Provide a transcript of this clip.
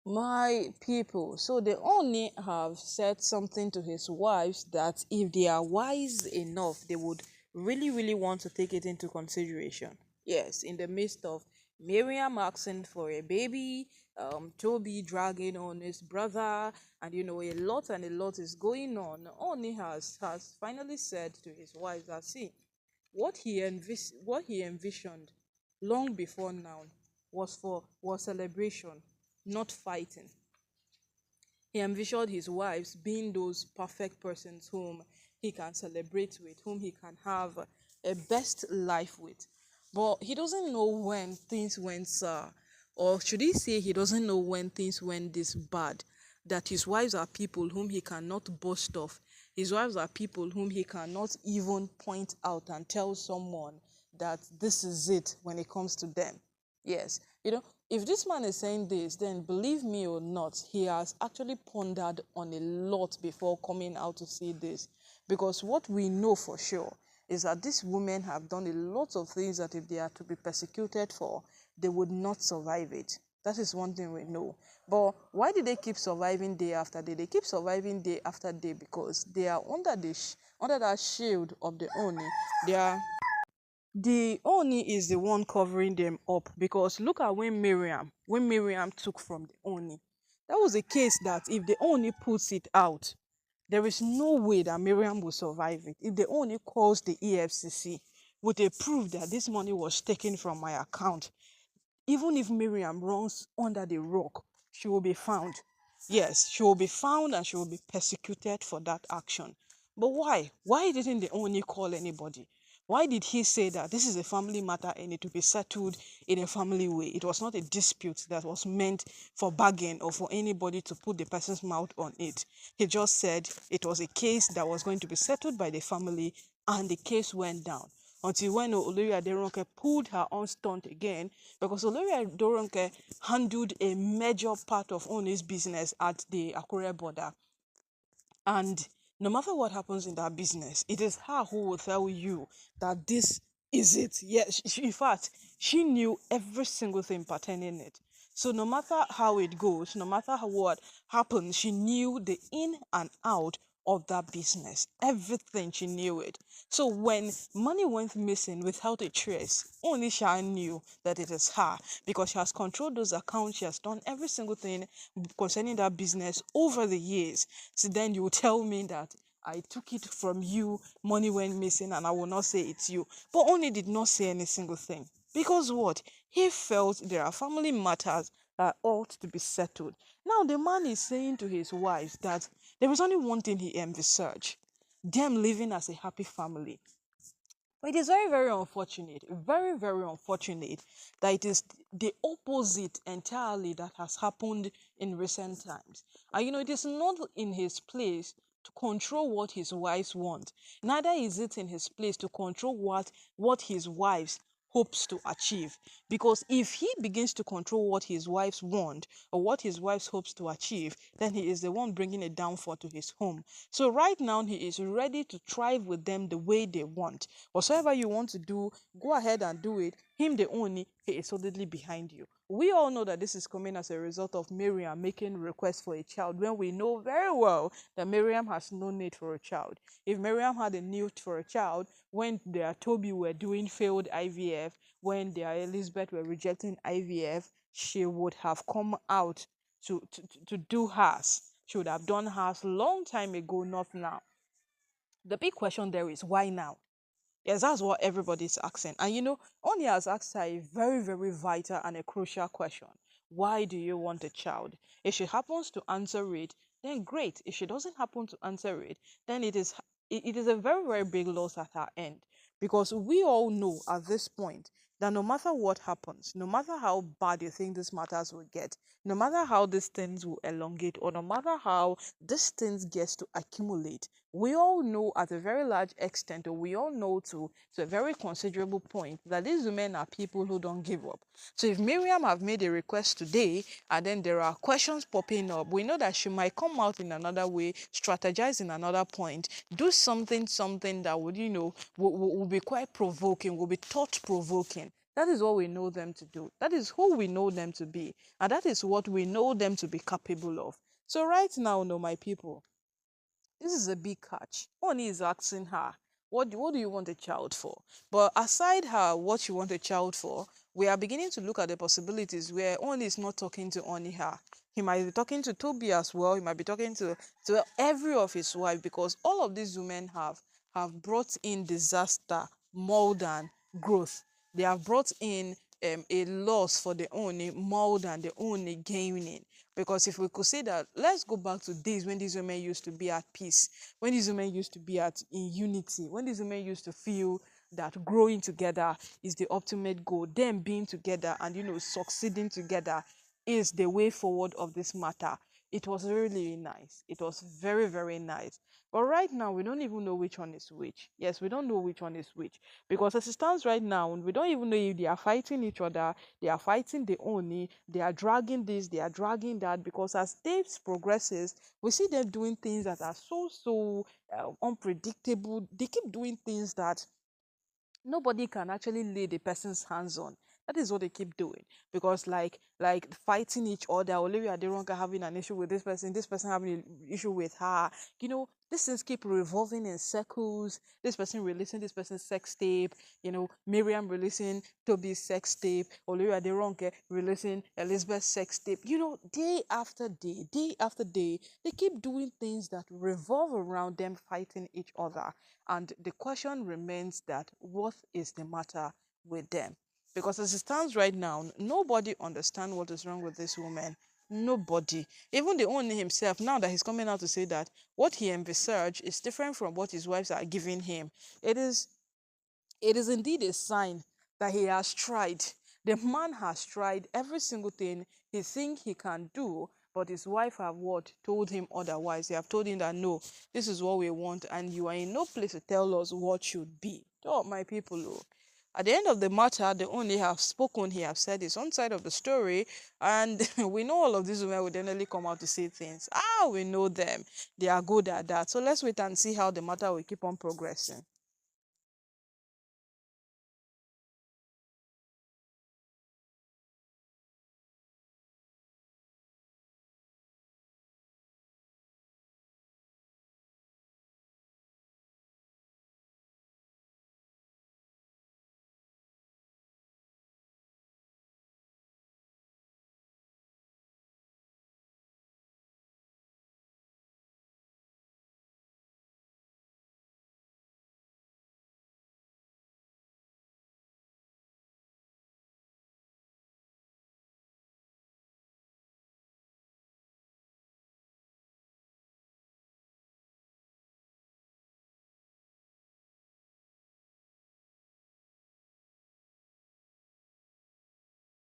My people, so they only have said something to his wives that if they are wise enough, they would really, really want to take it into consideration. Yes, in the midst of Miriam asking for a baby, Toby dragging on his brother, and a lot is going on. Oni has finally said to his wives that see, what he envisioned long before now was celebration, not fighting. He envisioned his wives being those perfect persons whom he can celebrate with, whom he can have a best life with. But he doesn't know when things went sour, or should he say, he doesn't know when things went this bad. That his wives are people whom he cannot boast of. His wives are people whom he cannot even point out and tell someone that this is it when it comes to them. Yes, if this man is saying this, then believe me or not, he has actually pondered on a lot before coming out to say this. Because what we know for sure is that these women have done a lot of things that if they are to be persecuted for, they would not survive it. That is one thing we know. But why did they keep surviving day after day? They keep surviving day after day because they are under under that shield of the Oni. They are the Oni is the one covering them up because look at when Miriam took from the Oni. That was a case that if the Oni puts it out, there is no way that Miriam will survive it. If the Oni calls the EFCC with a proof that this money was taken from my account, even if Miriam runs under the rock, she will be found. Yes, she will be found and she will be persecuted for that action. But why? Why didn't the Oni call anybody? Why did he say that this is a family matter and it will be settled in a family way? It was not a dispute that was meant for bargain or for anybody to put the person's mouth on it. He just said it was a case that was going to be settled by the family and the case went down until when Olori Aderonke pulled her own stunt again because Olori Aderonke handled a major part of Oni's business at the Akure border. And no matter what happens in that business, it is her who will tell you that this is it. Yes, in fact, she knew every single thing pertaining it. So no matter how it goes, no matter what happens, she knew the in and out of that business. Everything, she knew it. So when money went missing without a trace, only she knew that it is her because she has controlled those accounts. She has done every single thing concerning that business over the years. So then you tell me that I took it from you, money went missing, and I will not say it's you. But only did not say any single thing. Because what? He felt there are family matters that ought to be settled. Now the man is saying to his wives that there is only one thing he envisaged: them living as a happy family. But it is very, very unfortunate, very, very unfortunate that it is the opposite entirely that has happened in recent times. And it is not in his place to control what his wives want. Neither is it in his place to control what his wives hopes to achieve. Because if he begins to control what his wives want or what his wives hopes to achieve, then he is the one bringing a downfall to his home. So right now he is ready to thrive with them the way they want. Whatever you want to do, go ahead and do it. Him the only, he is solidly behind you. We all know that this is coming as a result of Miriam making requests for a child when we know very well that Miriam has no need for a child. If Miriam had a need for a child, when their Toby were doing failed IVF, when their Elizabeth were rejecting IVF, she would have come out to do hers. She would have done hers long time ago, not now. The big question there is why now? Yes, that's what everybody's asking. And Oni has asked her a very, very vital and a crucial question. Why do you want a child? If she happens to answer it, then great. If she doesn't happen to answer it, then it is a very, very big loss at her end. Because we all know at this point that no matter what happens, no matter how bad you think these matters will get, no matter how these things will elongate, or no matter how these things gets to accumulate, we all know at a very large extent, or we all know to a very considerable point, that these women are people who don't give up. So if Miriam have made a request today and then there are questions popping up, we know that she might come out in another way, strategize in another point, do something that would, will be quite provoking, will be thought provoking, That is what we know them to do. That is who we know them to be. And that is what we know them to be capable of. So right now, no, my people, this is a big catch. Oni is asking her, what do you want a child for? But aside her, what you want a child for, we are beginning to look at the possibilities where Oni is not talking to only her. He might be talking to Toby as well. He might be talking to every of his wife, because all of these women have brought in disaster more than growth. They have brought in a loss for the Oni more than the Oni gaining. Because if we could say that, let's go back to days when these women used to be at peace, when these women used to be at in unity, when these women used to feel that growing together is the ultimate goal, them being together and succeeding together is the way forward of this matter. It was really nice. It was very, very nice. But right now, we don't even know which one is which. Yes, we don't know which one is which. Because as it stands right now, we don't even know if they are fighting each other, they are fighting the Oni, they are dragging this, they are dragging that. Because as days progresses, we see them doing things that are so unpredictable. They keep doing things that nobody can actually lay the person's hands on. That is what they keep doing. Because like fighting each other, Olivia Aderonka having an issue with this person having an issue with her. These things keep revolving in circles. This person releasing this person's sex tape, Miriam releasing Toby's sex tape, Olivia Aderonka releasing Elizabeth's sex tape. Day after day, day after day, they keep doing things that revolve around them fighting each other. And the question remains that what is the matter with them? Because as it stands right now, nobody understands what is wrong with this woman. Nobody. Even the owner himself, now that he's coming out to say that what he envisaged is different from what his wives are giving him. It is indeed a sign that he has tried. The man has tried every single thing he thinks he can do, but his wife have what told him otherwise. They have told him that no, this is what we want, and you are in no place to tell us what should be. Oh, my people, oh. At the end of the matter, they only have spoken, he have said his own side of the story, and we know all of these women will definitely come out to say things. We know them. They are good at that. So let's wait and see how the matter will keep on progressing.